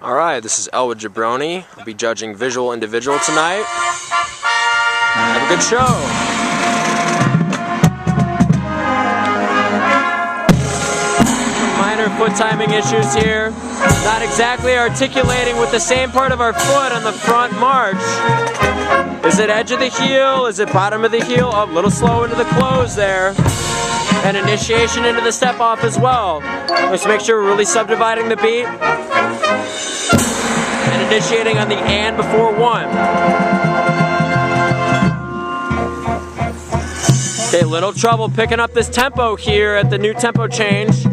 Alright, this is Elwood Gabroni. I'll be judging visual individual tonight. Have a good show! Minor foot timing issues here. Not exactly articulating with the same part of our foot on the front march. Is it edge of the heel? Is it bottom of the heel? Oh, a little slow into the close there. And initiation into the step off as well. Let's make sure we're really subdividing the beat. And initiating on the and before one. Okay, little trouble picking up this tempo here at the new tempo change.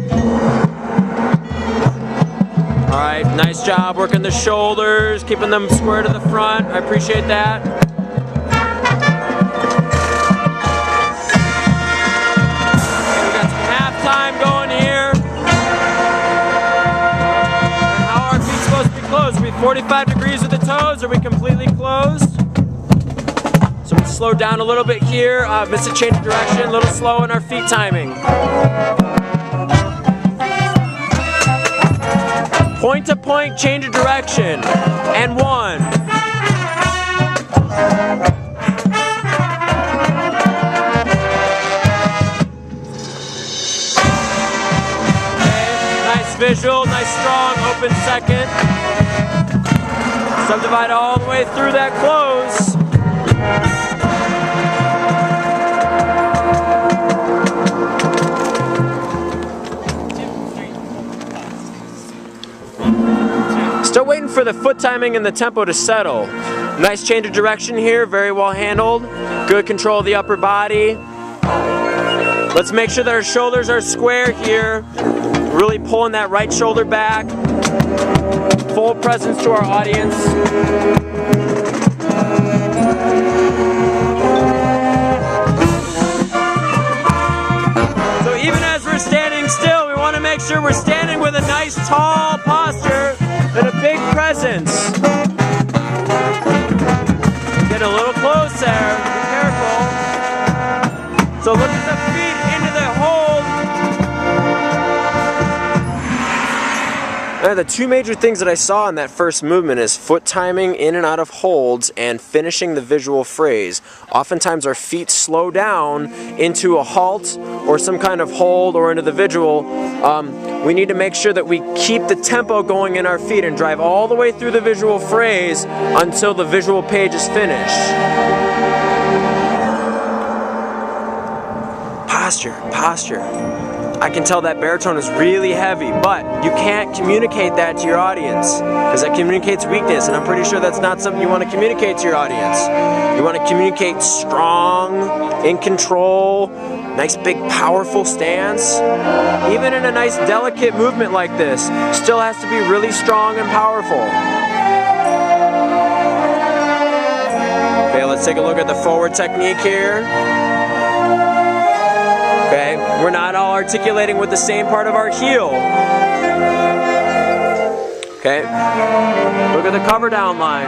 Alright, nice job working the shoulders, keeping them square to the front. I appreciate that. We got some halftime going here. And how are our feet supposed to be closed? Are we 45 degrees with the toes? Are we completely closed? So we slow down a little bit here. Miss a change of direction, a little slow in our feet timing. Point to point, change of direction. And one. Okay, nice visual, nice strong, open second. Subdivide all the way through that close. Still waiting for the foot timing and the tempo to settle. Nice change of direction here, very well handled. Good control of the upper body. Let's make sure that our shoulders are square here. Really pulling that right shoulder back. Full presence to our audience. So even as we're standing still, we want to make sure we're standing with a nice tall posture and a big presence. Get a little close there, be careful. So look at the feet into the hold. Now, the two major things that I saw in that first movement is foot timing in and out of holds and finishing the visual phrase. Oftentimes our feet slow down into a halt or some kind of hold or into the visual. We need to make sure that we keep the tempo going in our feet and drive all the way through the visual phrase until the visual page is finished. Posture. I can tell that baritone is really heavy, but you can't communicate that to your audience because that communicates weakness, and I'm pretty sure that's not something you want to communicate to your audience. You want to communicate strong, in control, nice big powerful stance. Even in a nice delicate movement like this, still has to be really strong and powerful. Okay, let's take a look at the forward technique here. Okay, we're not all articulating with the same part of our heel. Okay, look at the cover down line.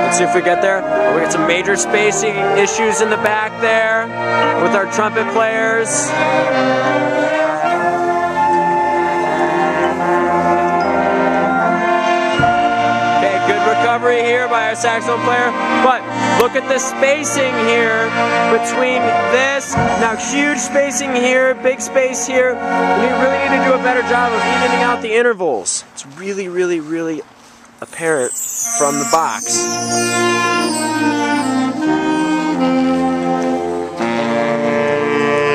Let's see if we get there. Oh, we got some major spacing issues in the back there with our trumpet players. Recovery here by our saxophone player, but look at the spacing here between this, now huge spacing here, big space here. We really need to do a better job of evening out the intervals. It's really, really, really apparent from the box.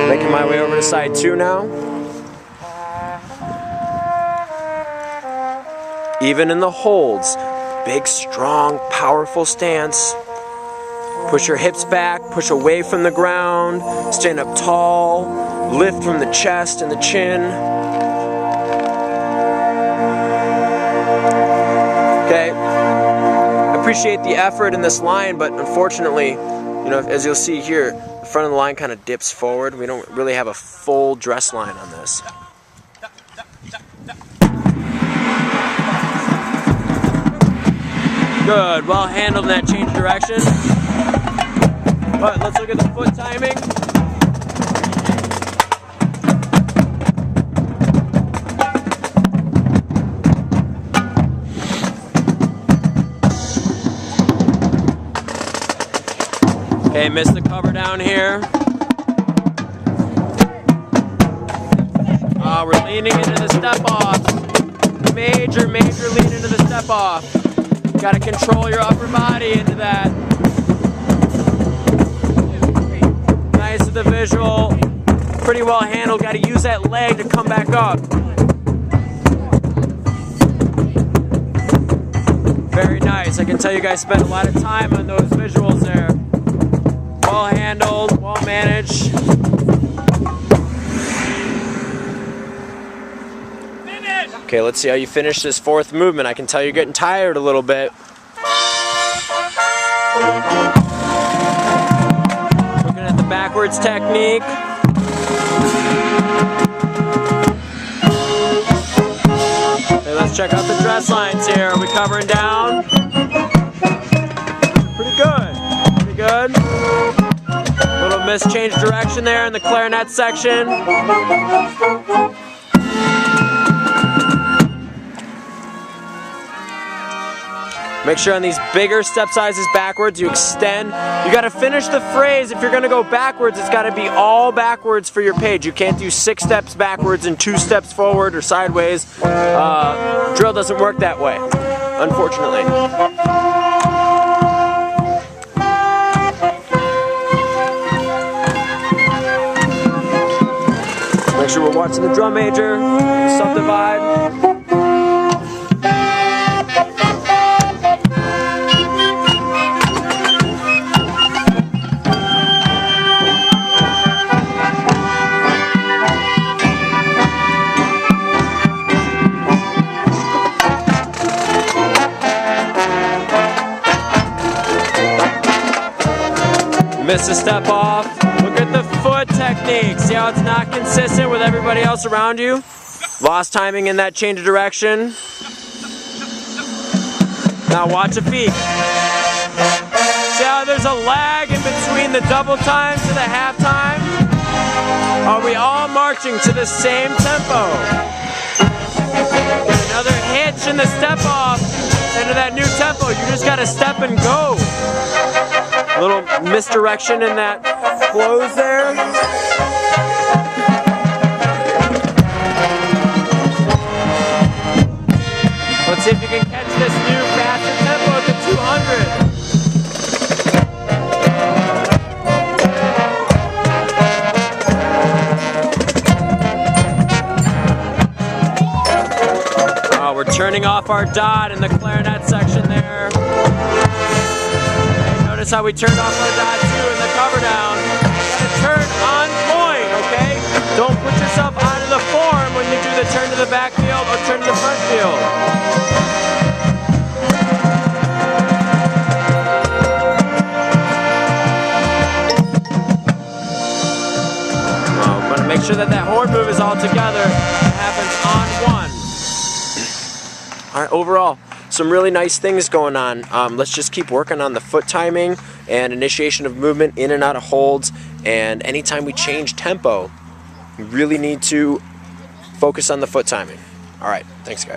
Making my way over to side 2 now. Even in the holds, big, strong, powerful stance. Push your hips back, push away from the ground, stand up tall, lift from the chest and the chin. Okay, I appreciate the effort in this line, but unfortunately, you know, as you'll see here, the front of the line kind of dips forward. We don't really have a full dress line on this. Good, well handled in that change of direction. But let's look at the foot timing. Okay, missed the cover down here. We're leaning into the step off. Major lean into the step off. Got to control your upper body into that. Nice with the visual. Pretty well handled. Got to use that leg to come back up. Very nice. I can tell you guys spent a lot of time on those visuals there. Well handled, well managed. Okay, let's see how you finish this fourth movement. I can tell you're getting tired a little bit. Looking at the backwards technique. Okay, let's check out the dress lines here. Are we covering down? Pretty good. Pretty good. Little mischanged direction there in the clarinet section. Make sure on these bigger step sizes backwards, you extend. You got to finish the phrase. If you're going to go backwards, it's got to be all backwards for your page. You can't do 6 steps backwards and 2 steps forward or sideways. Drill doesn't work that way, unfortunately. Make sure we're watching the drum major, subdivide. Miss a step off. Look at the foot technique. See how it's not consistent with everybody else around you? Lost timing in that change of direction. Now watch a feet. See how there's a lag in between the double time to the half time? Are we all marching to the same tempo? Get another hitch in the step off into that new tempo. You just gotta step and go. A little misdirection in that close there. Let's see if you can catch this new faster tempo at the 200. Oh, we're turning off our dot in the clarinet section there. Notice how we turned off our dot too in the cover down. You gotta turn on point, okay? Don't put yourself out of the form when you do the turn to the back field or turn to the front field. I'm gonna make sure that that horn move is all together. It happens on one. All right, overall, some really nice things going on. Let's just keep working on the foot timing and initiation of movement in and out of holds. And anytime we change tempo, we really need to focus on the foot timing. All right, thanks guys.